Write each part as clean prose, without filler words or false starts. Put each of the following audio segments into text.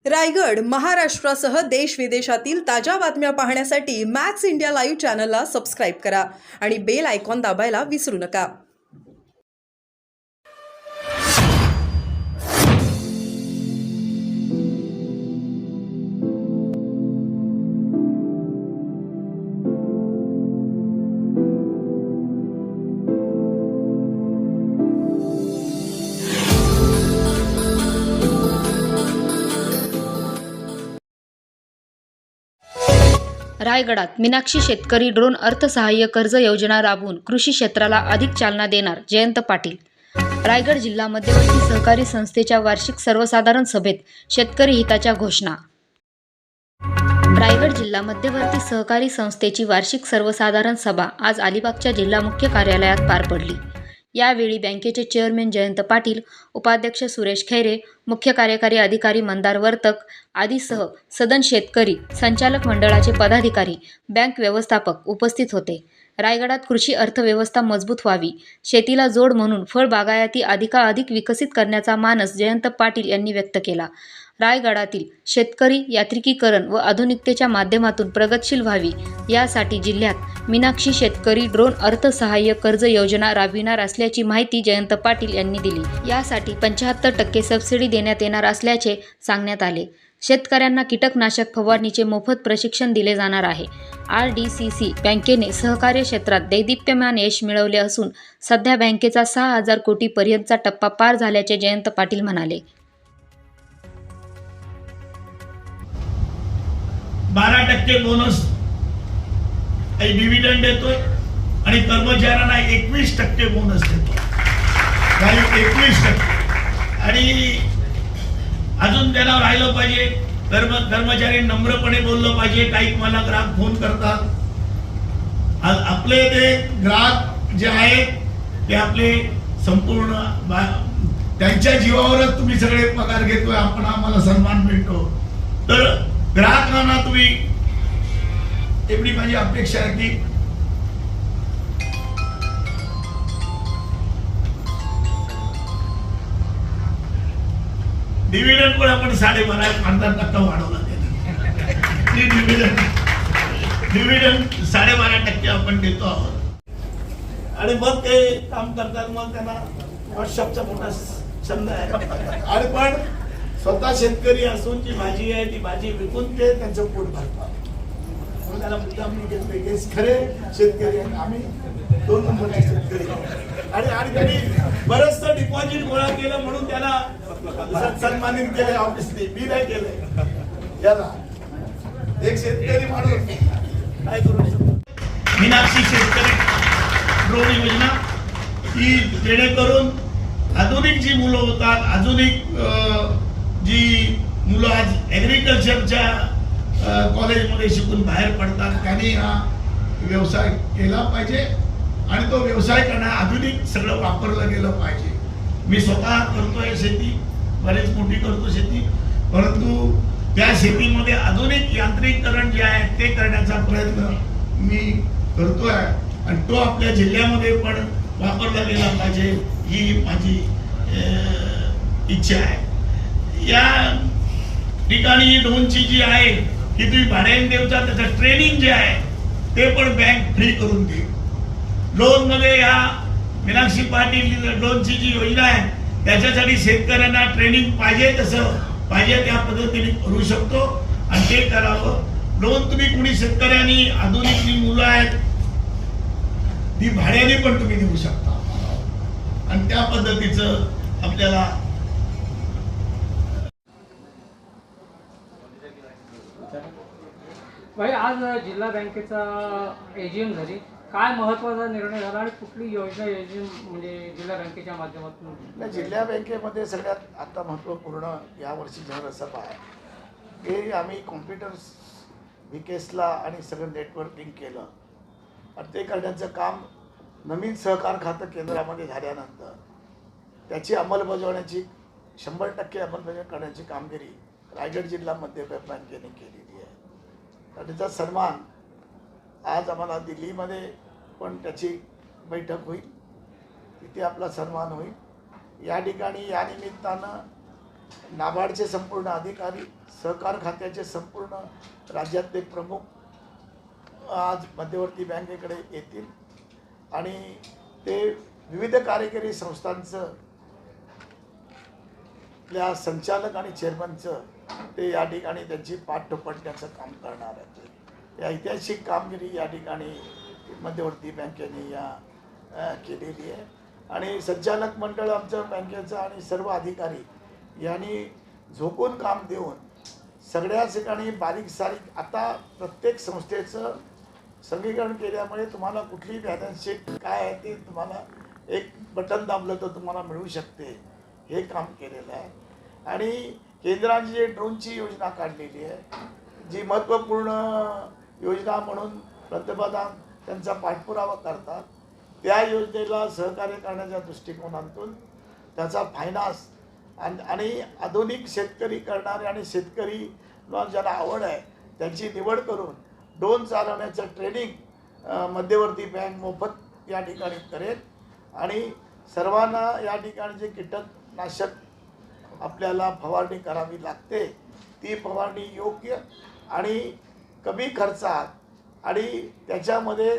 रायगड महाराष्ट्रासह देश विदेशातील ताज्या बातम्या पाहण्यासाठी मॅक्स इंडिया लाईव्ह चॅनलला सबस्क्राईब करा आणि बेल आयकॉन दाबायला विसरू नका. रायगडात मीनाक्षी शेतकरी ड्रोन अर्थसहाय्य कर्ज योजना राबवून कृषी क्षेत्राला अधिक चालना देणार जयंत पाटील. रायगड जिल्हा मध्यवर्ती सहकारी संस्थेच्या वार्षिक सर्वसाधारण सभेत शेतकरी हिताच्या घोषणा. रायगड जिल्हा मध्यवर्ती सहकारी संस्थेची वार्षिक सर्वसाधारण सभा आज अलिबागच्या जिल्हा मुख्य कार्यालयात पार पडली. यावेळी बँकेचे चेअरमन जयंत पाटील, उपाध्यक्ष सुरेश खैरे, मुख्य कार्यकारी अधिकारी मंदार वर्तक आदीसह सदन शेतकरी संचालक मंडळाचे पदाधिकारी, बँक व्यवस्थापक उपस्थित होते. रायगडात कृषी अर्थव्यवस्था मजबूत व्हावी, शेतीला जोड म्हणून फळबागायती अधिकाधिक विकसित करण्याचा मानस जयंत पाटील यांनी व्यक्त केला. रायगडातील शेतकरी यांत्रिकीकरण व आधुनिकतेच्या माध्यमातून प्रगतशील व्हावी यासाठी जिल्ह्यात मीनाक्षी शेतकरी ड्रोन अर्थसहाय्य कर्ज योजना राबविणार असल्याची माहिती जयंत पाटील यांनी दिली. यासाठी 75% सबसिडी देण्यात येणार असल्याचे सांगण्यात आले. शेतकऱ्यांना कीटकनाशक फवारणीचे मोफत प्रशिक्षण दिले जाणार आहे. RDCC बँकेने सहकार्य क्षेत्रात दैदिप्यमान यश मिळवले असून सध्या बँकेचा 6,000 कोटीपर्यंतचा टप्पा पार झाल्याचे जयंत पाटील म्हणाले. 12% बोनस डिव्हिडंड देतोय आणि कर्मचाऱ्यांना 21% बोनस देतोय. 21% आणि अजून त्यांना राहिलं पाहिजे. कर्मचारी नम्रपणे बोललं पाहिजे. काही मला ग्राहक फोन करतात, आपले ते ग्राहक जे आहेत ते आपले संपूर्ण त्यांच्या जीवावरच तुम्ही सगळे पगार घेतोय, आपण आम्हाला सन्मान मिळतो. तर ग्राहकांना तुम्ही एवढी माझी अपेक्षा आहे की डिव्हिडंड पण आपण 12.5% वाढवला. डिव्हिडंड 12.5% आपण देतो आहोत आणि मग ते काम करतात. मग त्यांना व्हॉट्सअपचा मोठा छंद आहे आणि पण स्वतः शेतकरी असून जी भाजी आहे ती भाजी विकून ते त्यांचं पोट भरतात. त्याला मुद्दाम खरे शेतकरी आहेत आम्ही, 2 नंबरचे शेतकरी आणि त्यांनी बरंचसं डिपॉझिट गोळा केलं म्हणून त्याला सन्मानित केले. ऑब्विसली मी नाही केले. याला एक शेतकरी म्हणून काय करू शकतो. मीनाक्षी शेतकरी ड्रोन योजना ही जेणेकरून आधुनिक जी मुलं होतात, आधुनिक जी मुलं आज ॲग्रिकल्चरच्या कॉलेजमध्ये शिकून बाहेर पडतात त्यांनी हा व्यवसाय केला पाहिजे आणि तो व्यवसाय करणं आधुनिक सगळं वापरलं गेलं पाहिजे. मी स्वतः करतोय शेती, बरेच मोठी करतो शेती, परंतु त्या शेतीमध्ये आधुनिक यांत्रिकीकरण जे आहे ते करण्याचा प्रयत्न मी करतोय आणि तो आपल्या जिल्ह्यामध्ये पण वापरला गेला पाहिजे ही माझी इच्छा आहे. या ठिकाणी ड्रोनची जी आहे की तुम्ही भाड्याने देवता, त्याचं ट्रेनिंग जे आहे ते पण बँक फ्री करून देईल. ड्रोन मध्ये या मीनाक्षी पाटील ड्रोनची जी योजना आहे त्याच्यासाठी शेतकऱ्यांना ट्रेनिंग पाहिजे, तसं पाहिजे त्या पद्धतीने करू शकतो आणि ते करावं. ड्रोन तुम्ही कुणी शेतकऱ्यांनी आधुनिक जी मुलं आहेत ती भाड्याने पण तुम्ही देऊ शकता आणि त्या पद्धतीचं आपल्याला भाई. आज जिल्हा बँकेचा AGM झाली, काय महत्त्वाचा निर्णय झाला आणि कुठली योजना म्हणजे जिल्हा बँकेच्या माध्यमातून? जिल्हा बँकेमध्ये सगळ्यात आता महत्त्वपूर्ण यावर्षी झालं सभा आहे हे आम्ही कॉम्प्युटर्स विकेसला आणि सगळं नेटवर्किंग केलं आणि ते करण्याचं काम नवीन सहकार खातं केंद्रामध्ये झाल्यानंतर त्याची अंमलबजावण्याची 100% अंमलबजावणी करण्याची कामगिरी रायगड जिल्हा मध्य बँकेने केलेली आहे. आणि त्याचा सन्मान आज आम्हाला दिल्लीमध्ये पण त्याची बैठक होईल, तिथे आपला सन्मान होईल. या ठिकाणी या निमित्तानं नाबार्डचे संपूर्ण अधिकारी सहकार खात्याचे संपूर्ण राज्यातले प्रमुख आज मध्यवर्ती बँकेकडे येतील आणि ते विविध कार्यकारी संस्थांचं आपल्या संचालक आणि चेअरमनचं ते या ठिकाणी त्यांची पाठ ठोपटण्याचं काम करणार आहेत. या ऐतिहासिक कामगिरी या ठिकाणी मध्यवर्ती बँकेने केलेली आहे आणि संचालक मंडळ आमचं बँकेचं आणि सर्व अधिकारी यांनी झोकून काम देऊन सगळ्याच ठिकाणी बारीक सारीक आता प्रत्येक संस्थेचं संगीकरण केल्यामुळे तुम्हाला कुठली बॅलन्स शीट काय आहे ते तुम्हाला एक बटन दाबलं तर तुम्हाला मिळू शकते, हे काम केलेलं आहे. आणि केंद्राने जे ड्रोनची योजना काढलेली आहे, जी महत्त्वपूर्ण योजना म्हणून पंतप्रधान त्यांचा पाठपुरावा करतात, त्या योजनेला सहकार्य करण्याच्या दृष्टिकोनातून त्याचा फायनान्स आणि आधुनिक शेतकरी करणारे आणि शेतकरी ज्यांना आवड आहे त्यांची निवड करून ड्रोन चालवण्याचं ट्रेनिंग मध्यवर्ती बँक मोफत या ठिकाणी करेल आणि सर्वांना या ठिकाणी जे कीटकनाशक आपल्याला फवारणी करावी लागते ती फवारणी योग्य आणि कमी खर्चात आणि त्याच्यामध्ये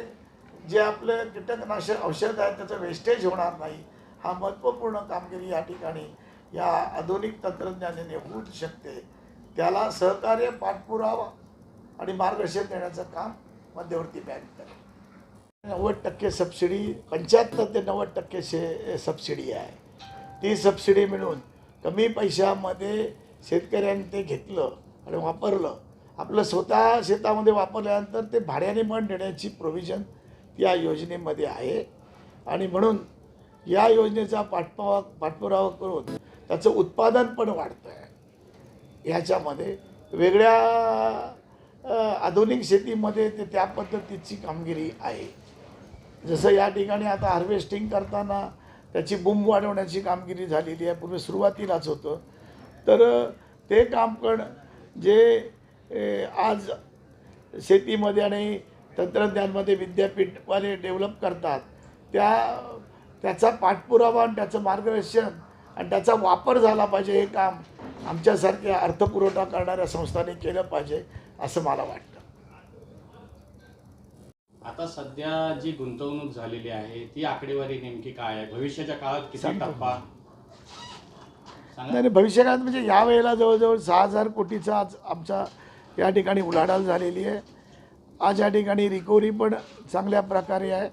जे आपले कीटकनाशक औषध आहे त्याचं वेस्टेज होणार नाही, हा महत्त्वपूर्ण कामगिरी या ठिकाणी या आधुनिक तंत्रज्ञानाने होऊ शकते. त्याला सहकार्य, पाठपुरावा आणि मार्गदर्शन देण्याचं काम मध्यवर्ती बँक करेल. 90% सबसिडी, 75 ते 90% सबसिडी आहे. ती सबसिडी मिळून कमी पैशामध्ये शेतकऱ्यांनी ते घेतलं आणि वापरलं. आपलं स्वतः शेतामध्ये वापरल्यानंतर ते भाड्याने पण देण्याची प्रोव्हिजन या योजनेमध्ये आहे आणि म्हणून या योजनेचा पाठपुरावा करून त्याचं उत्पादन पण वाढतं आहे. ह्याच्यामध्ये वेगळ्या आधुनिक शेतीमध्ये ते त्या पद्धतीची कामगिरी आहे. जसं या ठिकाणी आता हार्वेस्टिंग करताना त्याची बूम वाढवण्याची कामगिरी झालेली आहे, पूर्वी सुरुवातीलाच होतं. तर ते काम पण जे आज शेतीमध्ये आणि तंत्रज्ञानमध्ये विद्यापीठवाले डेव्हलप करतात त्याचा पाठपुरावा आणि त्याचं मार्गदर्शन आणि त्याचा वापर झाला पाहिजे, हे काम आमच्यासारख्या अर्थपुरवठा करणाऱ्या संस्थांनी केलं पाहिजे असं मला वाटतं. आता सध्या जी गुंतवणूक झालेली आहे ती आकडेवारी नेमकी काय आहे? भविष्याच्या काळात किती टप्पा सांगा. नाही, भविष्यकाळात म्हणजे यावेळेला जवळजवळ 6,000 कोटीचा आज आमच्या या ठिकाणी उलाढाल झालेली आहे. आज या ठिकाणी रिकव्हरी पण चांगल्या प्रकारे आहे.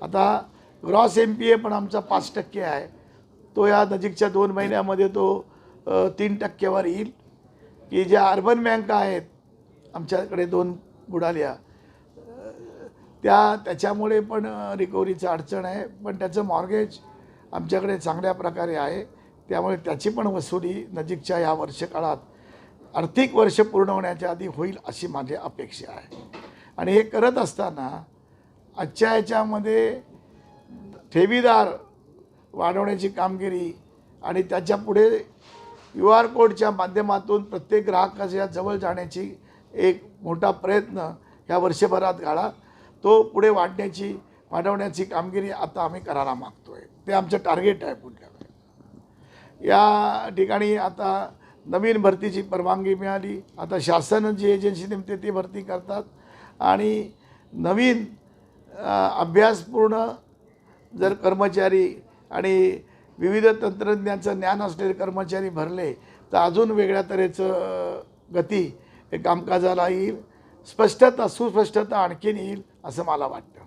आता ग्रॉस MPA पण आमचा 5% आहे. तो या नजीकच्या 2 महिन्यामध्ये तो 3% येईल. की ज्या अर्बन बँका आहेत आमच्याकडे 2 बुडाल्या त्याच्यामुळे पण रिकव्हरीचं अडचण आहे, पण त्याचं मॉर्गेज आमच्याकडे चांगल्या प्रकारे आहे, त्यामुळे त्याची पण वसुली नजीकच्या या वर्षकाळात आर्थिक वर्ष पूर्ण होण्याच्या आधी होईल अशी माझी अपेक्षा आहे. आणि हे करत असताना आजच्या याच्यामध्ये ठेवीदार वाढवण्याची कामगिरी आणि त्याच्या पुढे QR कोडच्या माध्यमातून प्रत्येक ग्राहकाच्या जवळ जाण्याची एक मोठा प्रयत्न ह्या वर्षभरात गाळा तो पुढे वाढवण्याची कामगिरी आता आम्ही करायला मागतो आहे. ते आमचं टार्गेट आहे पुढल्या वेळी. या ठिकाणी आता नवीन भरतीची परवानगी मिळाली. आता शासन जी एजन्सी नेमते ती भरती करतात आणि नवीन अभ्यासपूर्ण जर कर्मचारी आणि विविध तंत्रज्ञानाचं ज्ञान असलेले कर्मचारी भरले तर अजून वेगळ्या तऱ्हेचं गती हे कामकाजाला येईल, सुस्पष्टता आणखीन येईल असं मला वाटतं.